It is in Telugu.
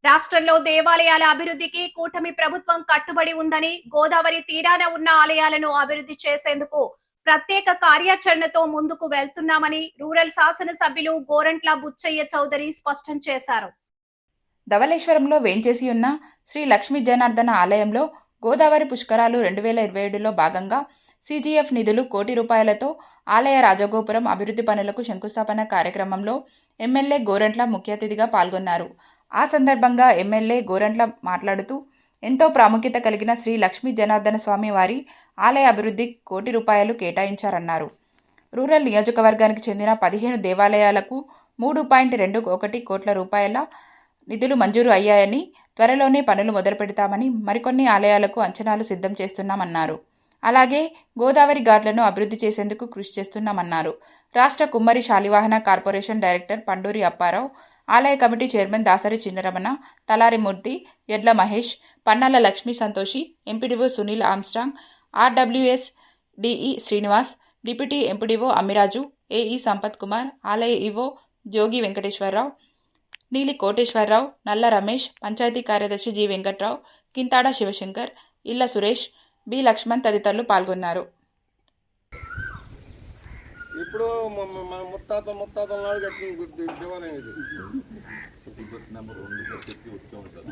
రాష్ట్రంలో దేవాలయాల అభివృద్ధికి కూటమి ప్రభుత్వం కట్టుబడి ఉందని, గోదావరి తీరాన ఉన్న ఆలయాలను అభివృద్ధి చేసేందుకు ప్రత్యేక కార్యాచరణతో ముందుకు వెళ్తున్నామని రూరల్ శాసనసభ్యులు గోరంట్ల బుచ్చయ్య చౌదరి స్పష్టం చేశారు. ధవళేశ్వరంలో వేంచేసి ఉన్న శ్రీ లక్ష్మీ జనార్దన ఆలయంలో గోదావరి పుష్కరాలు 2027లో భాగంగా సీజీఎఫ్ నిధులు ₹1,00,00,000తో ఆలయ రాజగోపురం అభివృద్ధి పనులకు శంకుస్థాపన కార్యక్రమంలో ఎమ్మెల్యే గోరంట్ల ముఖ్య అతిథిగా పాల్గొన్నారు. ఆ సందర్భంగా ఎమ్మెల్యే గోరంట్ల మాట్లాడుతూ, ఎంతో ప్రాముఖ్యత కలిగిన శ్రీ లక్ష్మీ జనార్దన స్వామి వారి ఆలయ అభివృద్ధి ₹1,00,00,000 కేటాయించారన్నారు. రూరల్ నియోజకవర్గానికి చెందిన 15 దేవాలయాలకు ₹3.21 కోట్ల నిధులు మంజూరు అయ్యాయని, త్వరలోనే పనులు మొదలుపెడతామని, మరికొన్ని ఆలయాలకు అంచనాలు సిద్ధం చేస్తున్నామన్నారు. అలాగే గోదావరి ఘాట్లను అభివృద్ధి చేసేందుకు కృషి చేస్తున్నామన్నారు. రాష్ట్ర కుమ్మరి శాలివాహన కార్పొరేషన్ డైరెక్టర్ పండూరి అప్పారావు, ఆలయ committee chairman Dasari Chinnaramana, Talarimurthy, Yadla Mahesh, Pannala Lakshmi Santoshi, MPDO Sunil Armstrong, RWS DE Srinivas, deputy MPDO Ammiraju, AE Sampath Kumar, ఆలయ ఈవో జోగి వెంకటేశ్వరరావు, నీలి కోటేశ్వరరావు, నల్ల రమేష్, పంచాయతీ కార్యదర్శి జి వెంకట్రావు, కింతాడ శివశంకర్, ఇళ్ల సురేష్, బి లక్ష్మణ్ తదితరులు పాల్గొన్నారు. ఇప్పుడు మన ముత్తాతల నాడు కట్టిన దేవాలయం ఇది.